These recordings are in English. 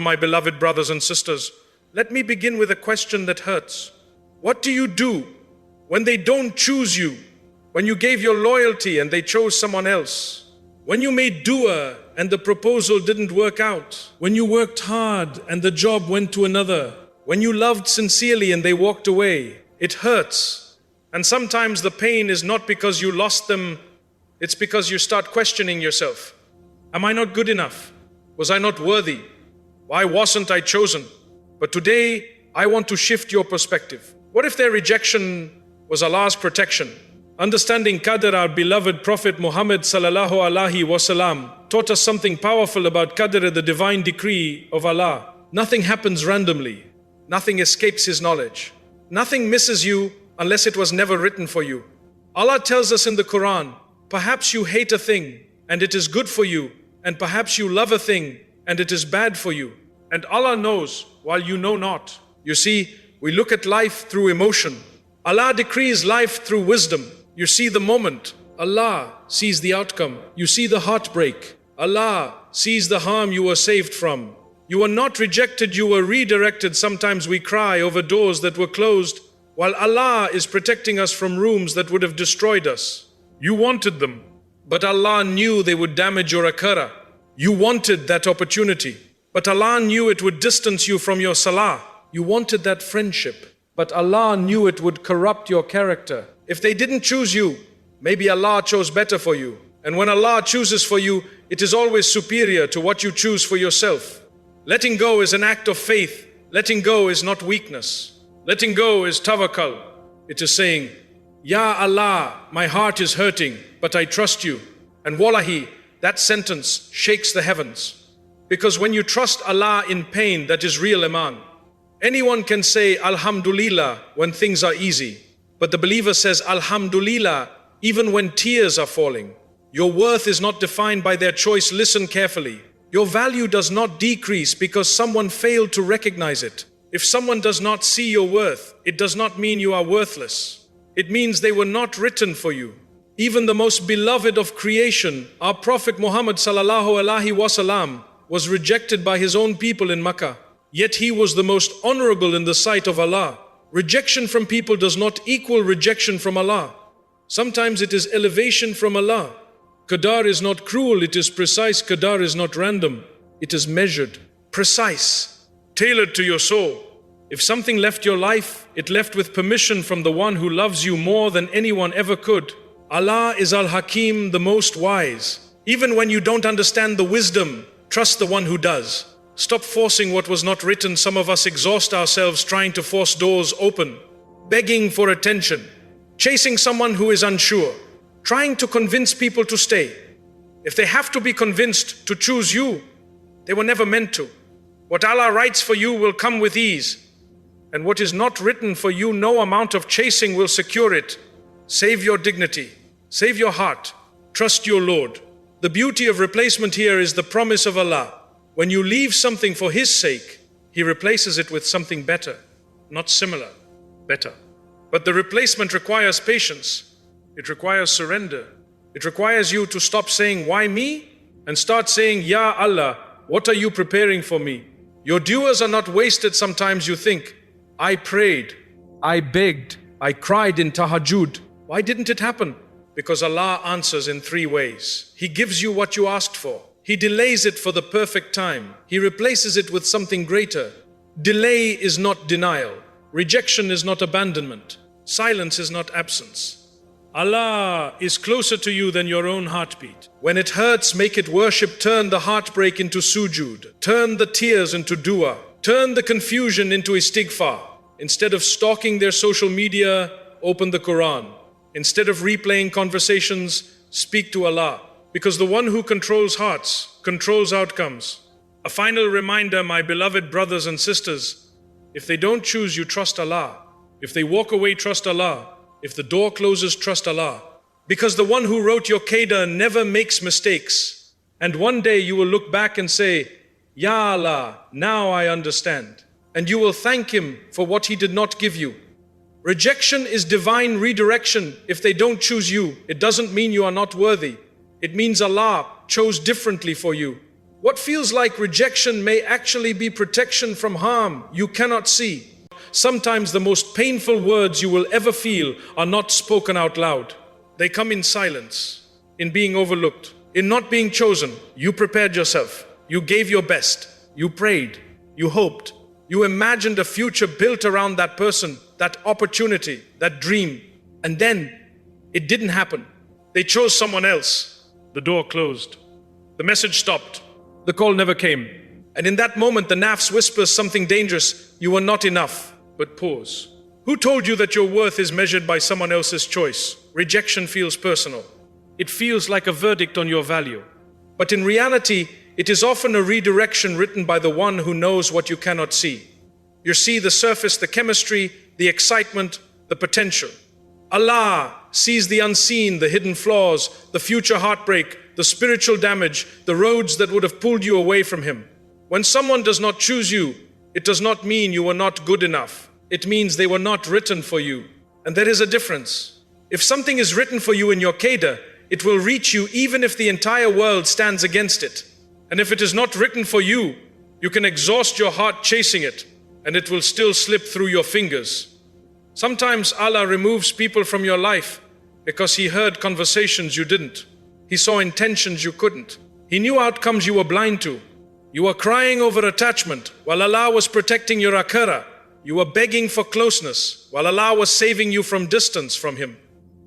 My beloved brothers and sisters, let me begin with a question that hurts. What do you do when they don't choose you? When you gave your loyalty and they chose someone else? When you made dua and the proposal didn't work out? When you worked hard and the job went to another? When you loved sincerely and they walked away? It hurts. And sometimes the pain is not because you lost them, it's because you start questioning yourself. Am I not good enough? Was I not worthy? Why wasn't I chosen? But today, I want to shift your perspective. What if their rejection was Allah's protection? Understanding Qadr, our beloved Prophet Muhammad sallallahu alaihi wasallam taught us something powerful about Qadr, the divine decree of Allah. Nothing happens randomly. Nothing escapes His knowledge. Nothing misses you unless it was never written for you. Allah tells us in the Quran, perhaps you hate a thing and it is good for you, and perhaps you love a thing and it is bad for you. And Allah knows while you know not. You see, we look at life through emotion. Allah decrees life through wisdom. You see the moment. Allah sees the outcome. You see the heartbreak. Allah sees the harm you were saved from. You were not rejected, you were redirected. Sometimes we cry over doors that were closed, while Allah is protecting us from rooms that would have destroyed us. You wanted them, but Allah knew they would damage your akhirah. You wanted that opportunity, but Allah knew it would distance you from your salah. You wanted that friendship, but Allah knew it would corrupt your character. If they didn't choose you, maybe Allah chose better for you. And when Allah chooses for you, it is always superior to what you choose for yourself. Letting go is an act of faith. Letting go is not weakness. Letting go is tawakkul. It is saying, Ya Allah, my heart is hurting, but I trust you. And wallahi, that sentence shakes the heavens. Because when you trust Allah in pain, that is real iman. Anyone can say Alhamdulillah when things are easy. But the believer says Alhamdulillah even when tears are falling. Your worth is not defined by their choice. Listen carefully. Your value does not decrease because someone failed to recognize it. If someone does not see your worth, it does not mean you are worthless. It means they were not written for you. Even the most beloved of creation, our Prophet Muhammad sallallahu alaihi wasallam, was rejected by his own people in Makkah. Yet he was the most honorable in the sight of Allah. Rejection from people does not equal rejection from Allah. Sometimes it is elevation from Allah. Qadr is not cruel, it is precise. Qadr is not random, it is measured, precise, tailored to your soul. If something left your life, it left with permission from the one who loves you more than anyone ever could. Allah is Al-Hakim, the most wise. Even when you don't understand the wisdom, trust the one who does. Stop forcing what was not written. Some of us exhaust ourselves trying to force doors open, begging for attention, chasing someone who is unsure, trying to convince people to stay. If they have to be convinced to choose you, they were never meant to. What Allah writes for you will come with ease. And what is not written for you, no amount of chasing will secure it. Save your dignity. Save your heart. Trust your Lord. The beauty of replacement here is the promise of Allah. When you leave something for His sake, He replaces it with something better. Not similar, better. But the replacement requires patience. It requires surrender. It requires you to stop saying, why me? And start saying, Ya Allah, what are you preparing for me? Your duas are not wasted. Sometimes you think, I prayed, I begged, I cried in tahajjud. Why didn't it happen? Because Allah answers in three ways. He gives you what you asked for. He delays it for the perfect time. He replaces it with something greater. Delay is not denial. Rejection is not abandonment. Silence is not absence. Allah is closer to you than your own heartbeat. When it hurts, make it worship. Turn the heartbreak into sujood. Turn the tears into dua. Turn the confusion into istighfar. Instead of stalking their social media, open the Quran. Instead of replaying conversations, speak to Allah. Because the one who controls hearts, controls outcomes. A final reminder, my beloved brothers and sisters, if they don't choose you, trust Allah. If they walk away, trust Allah. If the door closes, trust Allah. Because the one who wrote your Qadr never makes mistakes. And one day you will look back and say, Ya Allah, now I understand. And you will thank Him for what He did not give you. Rejection is divine redirection. If they don't choose you, it doesn't mean you are not worthy. It means Allah chose differently for you. What feels like rejection may actually be protection from harm you cannot see. Sometimes the most painful words you will ever feel are not spoken out loud. They come in silence, in being overlooked, in not being chosen. You prepared yourself. You gave your best. You prayed. You hoped. You imagined a future built around that person, that opportunity, that dream. And then it didn't happen. They chose someone else. The door closed. The message stopped. The call never came. And in that moment, the nafs whispers something dangerous. You are not enough. But pause. Who told you that your worth is measured by someone else's choice? Rejection feels personal. It feels like a verdict on your value. But in reality, it is often a redirection written by the one who knows what you cannot see. You see the surface, the chemistry, the excitement, the potential. Allah sees the unseen, the hidden flaws, the future heartbreak, the spiritual damage, the roads that would have pulled you away from Him. When someone does not choose you, it does not mean you were not good enough. It means they were not written for you. And there is a difference. If something is written for you in your Qadr, it will reach you even if the entire world stands against it. And if it is not written for you, you can exhaust your heart chasing it, and it will still slip through your fingers. Sometimes Allah removes people from your life because He heard conversations you didn't. He saw intentions you couldn't. He knew outcomes you were blind to. You were crying over attachment while Allah was protecting your akhirah. You were begging for closeness while Allah was saving you from distance from Him.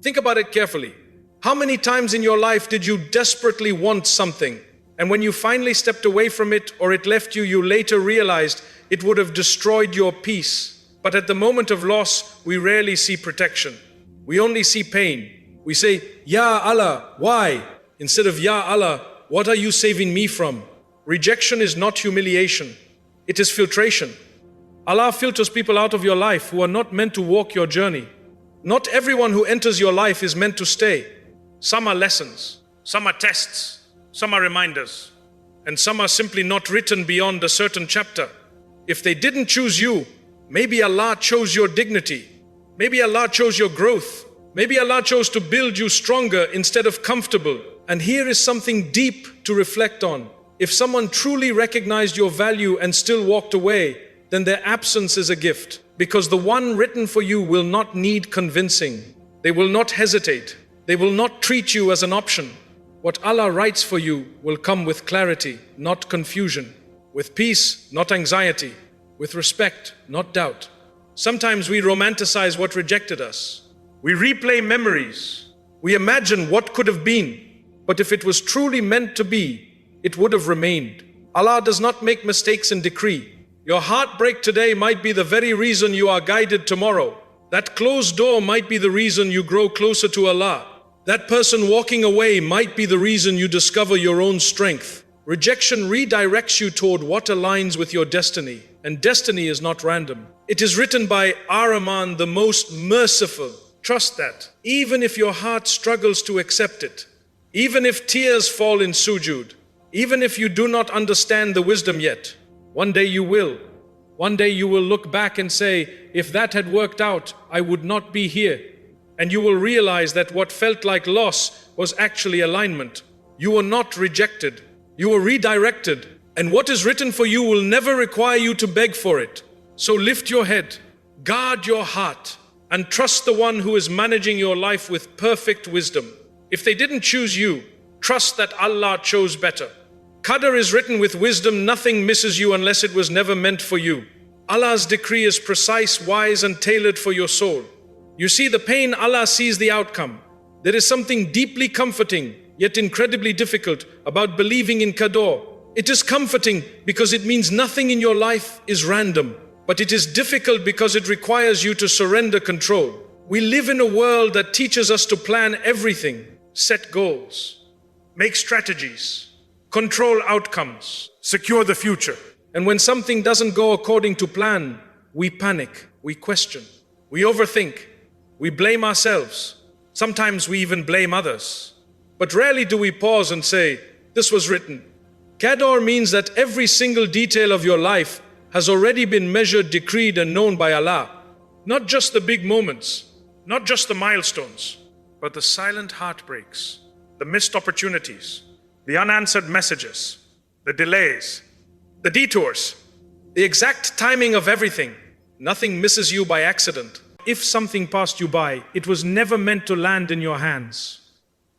Think about it carefully. How many times in your life did you desperately want something, and when you finally stepped away from it or it left you, you later realized it would have destroyed your peace? But at the moment of loss, we rarely see protection. We only see pain. We say, Ya Allah, why? Instead of Ya Allah, what are you saving me from? Rejection is not humiliation. It is filtration. Allah filters people out of your life who are not meant to walk your journey. Not everyone who enters your life is meant to stay. Some are lessons, some are tests, some are reminders, and some are simply not written beyond a certain chapter. If they didn't choose you, maybe Allah chose your dignity. Maybe Allah chose your growth. Maybe Allah chose to build you stronger instead of comfortable. And here is something deep to reflect on. If someone truly recognized your value and still walked away, then their absence is a gift, because the one written for you will not need convincing. They will not hesitate. They will not treat you as an option. What Allah writes for you will come with clarity, not confusion, with peace, not anxiety, with respect, not doubt. Sometimes we romanticize what rejected us. We replay memories. We imagine what could have been. But if it was truly meant to be, it would have remained. Allah does not make mistakes in decree. Your heartbreak today might be the very reason you are guided tomorrow. That closed door might be the reason you grow closer to Allah. That person walking away might be the reason you discover your own strength. Rejection redirects you toward what aligns with your destiny. And destiny is not random. It is written by Ar-Rahman, the most merciful. Trust that. Even if your heart struggles to accept it, even if tears fall in sujood, even if you do not understand the wisdom yet, one day you will. One day you will look back and say, if that had worked out, I would not be here. And you will realize that what felt like loss was actually alignment. You were not rejected. You were redirected. And what is written for you will never require you to beg for it. So lift your head, guard your heart, and trust the one who is managing your life with perfect wisdom. If they didn't choose you, trust that Allah chose better. Qadr is written with wisdom. Nothing misses you unless it was never meant for you. Allah's decree is precise, wise, and tailored for your soul. You see the pain, Allah sees the outcome. There is something deeply comforting, yet incredibly difficult, about believing in Qadr. It is comforting because it means nothing in your life is random. But it is difficult because it requires you to surrender control. We live in a world that teaches us to plan everything, set goals, make strategies, control outcomes, secure the future. And when something doesn't go according to plan, we panic, we question, we overthink, we blame ourselves. Sometimes we even blame others. But rarely do we pause and say, this was written. Qadr means that every single detail of your life has already been measured, decreed, and known by Allah. Not just the big moments, not just the milestones, but the silent heartbreaks, the missed opportunities, the unanswered messages, the delays, the detours, the exact timing of everything. Nothing misses you by accident. If something passed you by, it was never meant to land in your hands.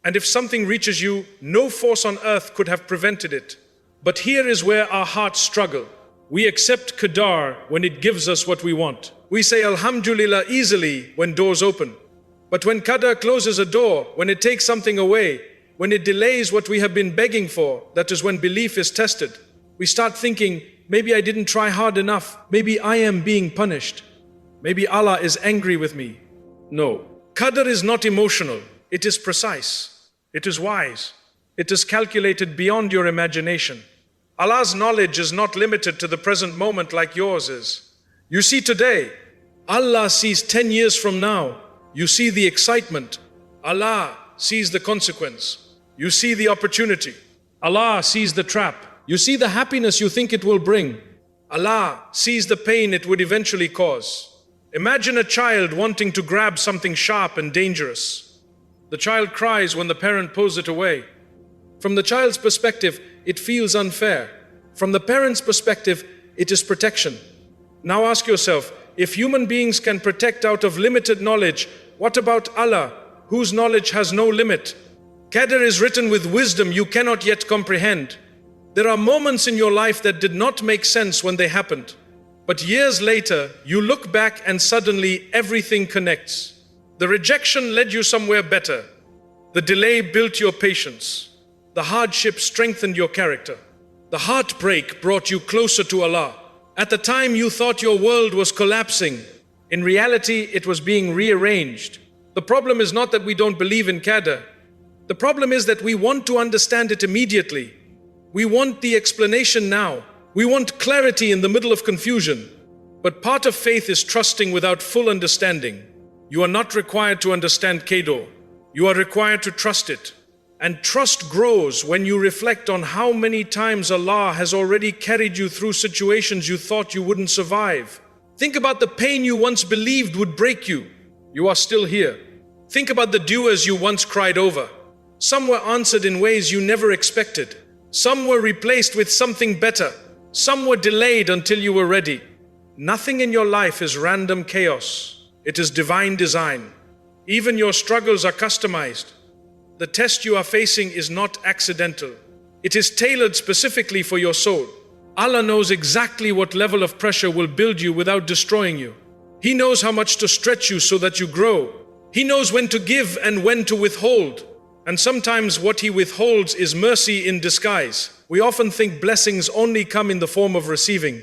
And if something reaches you, no force on earth could have prevented it. But here is where our hearts struggle. We accept Qadr when it gives us what we want. We say Alhamdulillah easily when doors open. But when Qadr closes a door, when it takes something away, when it delays what we have been begging for, that is when belief is tested. We start thinking, maybe I didn't try hard enough. Maybe I am being punished. Maybe Allah is angry with me. No. Qadr is not emotional. It is precise. It is wise. It is calculated beyond your imagination. Allah's knowledge is not limited to the present moment like yours is. You see today, Allah sees 10 years from now. You see the excitement. Allah sees the consequence. You see the opportunity. Allah sees the trap. You see the happiness you think it will bring. Allah sees the pain it would eventually cause. Imagine a child wanting to grab something sharp and dangerous. The child cries when the parent pulls it away. From the child's perspective, it feels unfair. From the parent's perspective, it is protection. Now ask yourself, if human beings can protect out of limited knowledge, what about Allah, whose knowledge has no limit? Qadr is written with wisdom you cannot yet comprehend. There are moments in your life that did not make sense when they happened. But years later, you look back and suddenly everything connects. The rejection led you somewhere better. The delay built your patience. The hardship strengthened your character. The heartbreak brought you closer to Allah. At the time you thought your world was collapsing. In reality, it was being rearranged. The problem is not that we don't believe in Qadr. The problem is that we want to understand it immediately. We want the explanation now. We want clarity in the middle of confusion. But part of faith is trusting without full understanding. You are not required to understand Qadr. You are required to trust it. And trust grows when you reflect on how many times Allah has already carried you through situations you thought you wouldn't survive. Think about the pain you once believed would break you. You are still here. Think about the duas you once cried over. Some were answered in ways you never expected. Some were replaced with something better. Some were delayed until you were ready. Nothing in your life is random chaos. It is divine design. Even your struggles are customized. The test you are facing is not accidental. It is tailored specifically for your soul. Allah knows exactly what level of pressure will build you without destroying you. He knows how much to stretch you so that you grow. He knows when to give and when to withhold. And sometimes what He withholds is mercy in disguise. We often think blessings only come in the form of receiving.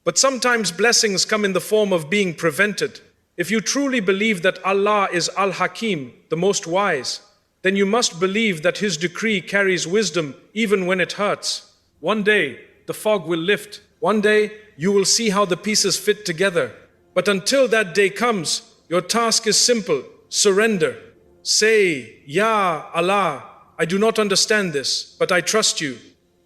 But sometimes blessings come in the form of being prevented. If you truly believe that Allah is Al-Hakim, the most wise, then you must believe that His decree carries wisdom even when it hurts. One day, the fog will lift. One day, you will see how the pieces fit together. But until that day comes, your task is simple: surrender. Say, Ya Allah, I do not understand this, but I trust you.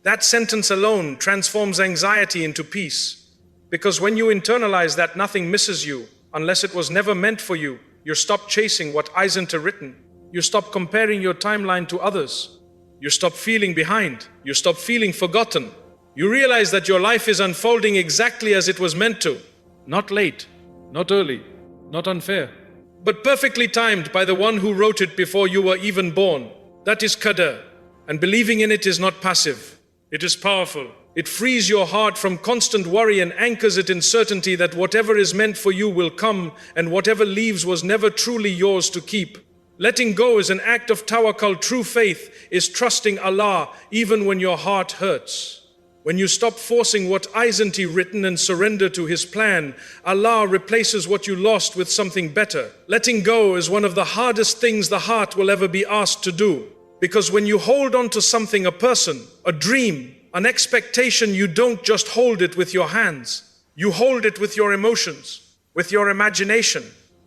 That sentence alone transforms anxiety into peace. Because when you internalize that nothing misses you, unless it was never meant for you, you stop chasing what isn't written. You stop comparing your timeline to others. You stop feeling behind. You stop feeling forgotten. You realize that your life is unfolding exactly as it was meant to. Not late, not early, not unfair, but perfectly timed by the one who wrote it before you were even born. That is Qadr. And believing in it is not passive. It is powerful. It frees your heart from constant worry and anchors it in certainty that whatever is meant for you will come, and whatever leaves was never truly yours to keep. Letting go is an act of tawakkul. True faith is trusting Allah even when your heart hurts. When you stop forcing what isn't written and surrender to His plan, Allah replaces what you lost with something better. Letting go is one of the hardest things the heart will ever be asked to do. Because when you hold on to something, a person, a dream, an expectation, you don't just hold it with your hands. You hold it with your emotions, with your imagination,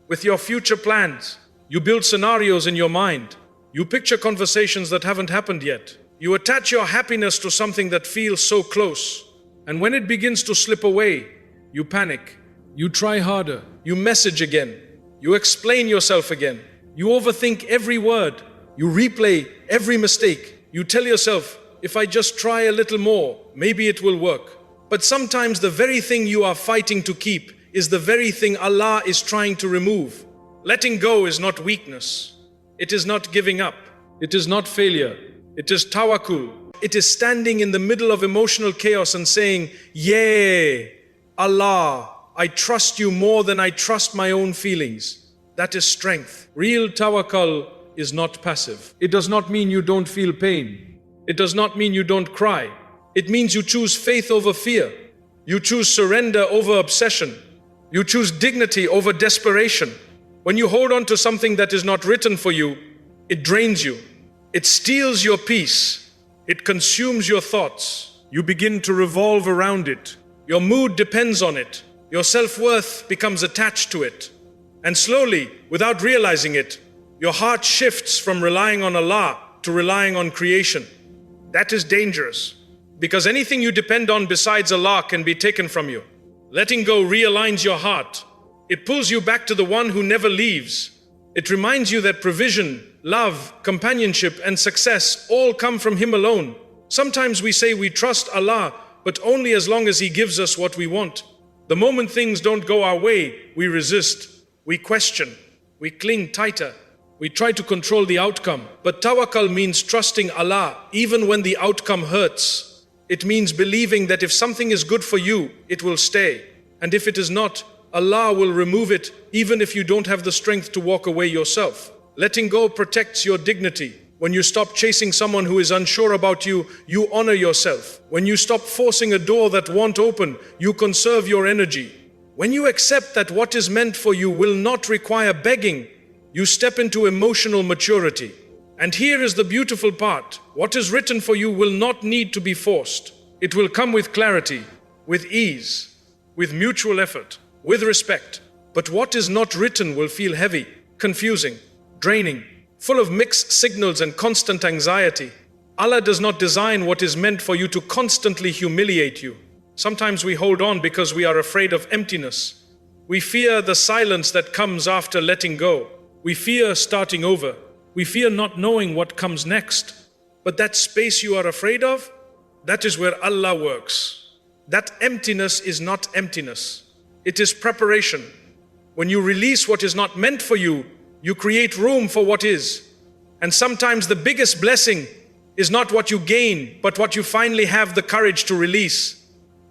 with your future plans. You build scenarios in your mind. You picture conversations that haven't happened yet. You attach your happiness to something that feels so close. And when it begins to slip away, you panic. You try harder. You message again. You explain yourself again. You overthink every word. You replay every mistake. You tell yourself, if I just try a little more, maybe it will work. But sometimes the very thing you are fighting to keep is the very thing Allah is trying to remove. Letting go is not weakness. It is not giving up. It is not failure. It is tawakkul. It is standing in the middle of emotional chaos and saying, "Yay, Allah, I trust you more than I trust my own feelings." That is strength. Real tawakkul is not passive. It does not mean you don't feel pain. It does not mean you don't cry. It means you choose faith over fear. You choose surrender over obsession. You choose dignity over desperation. When you hold on to something that is not written for you, it drains you. It steals your peace. It consumes your thoughts. You begin to revolve around it. Your mood depends on it. Your self-worth becomes attached to it. And slowly, without realizing it, your heart shifts from relying on Allah to relying on creation. That is dangerous, because anything you depend on besides Allah can be taken from you. Letting go realigns your heart. It pulls you back to the one who never leaves. It reminds you that provision, love, companionship, and success all come from Him alone. Sometimes we say we trust Allah, but only as long as He gives us what we want. The moment things don't go our way, we resist. We question, we cling tighter, we try to control the outcome. But tawakkul means trusting Allah even when the outcome hurts. It means believing that if something is good for you, it will stay. And if it is not, Allah will remove it even if you don't have the strength to walk away yourself. Letting go protects your dignity. When you stop chasing someone who is unsure about you, you honor yourself. When you stop forcing a door that won't open, you conserve your energy. When you accept that what is meant for you will not require begging, you step into emotional maturity. And here is the beautiful part. What is written for you will not need to be forced. It will come with clarity, with ease, with mutual effort, with respect. But what is not written will feel heavy, confusing, draining, full of mixed signals and constant anxiety. Allah does not design what is meant for you to constantly humiliate you. Sometimes we hold on because we are afraid of emptiness. We fear the silence that comes after letting go. We fear starting over. We fear not knowing what comes next. But that space you are afraid of, that is where Allah works. That emptiness is not emptiness. It is preparation. When you release what is not meant for you, you create room for what is. And sometimes the biggest blessing is not what you gain, but what you finally have the courage to release.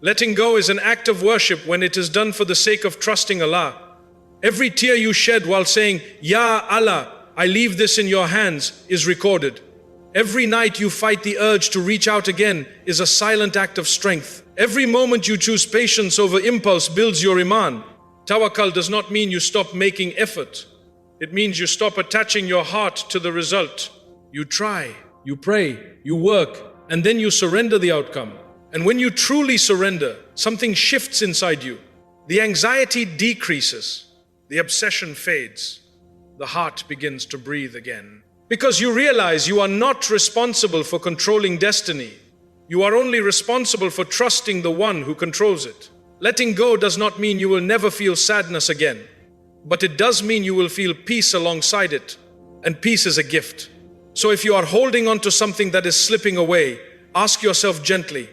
Letting go is an act of worship when it is done for the sake of trusting Allah. Every tear you shed while saying, "Ya Allah, I leave this in your hands," is recorded. Every night you fight the urge to reach out again is a silent act of strength. Every moment you choose patience over impulse builds your iman. Tawakkul does not mean you stop making effort. It means you stop attaching your heart to the result. You try, you pray, you work, and then you surrender the outcome. And when you truly surrender, something shifts inside you. The anxiety decreases. The obsession fades. The heart begins to breathe again. Because you realize you are not responsible for controlling destiny. You are only responsible for trusting the one who controls it. Letting go does not mean you will never feel sadness again. But it does mean you will feel peace alongside it. And peace is a gift. So if you are holding on to something that is slipping away, ask yourself gently,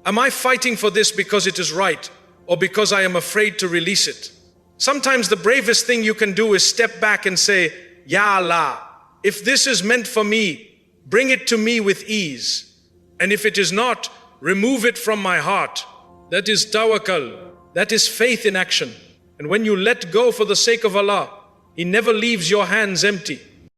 am I fighting for this because it is right, or because I am afraid to release it? Sometimes the bravest thing you can do is step back and say, "Ya Allah, if this is meant for me, bring it to me with ease. And if it is not, remove it from my heart." That is tawakkul. That is faith in action. And when you let go for the sake of Allah, He never leaves your hands empty.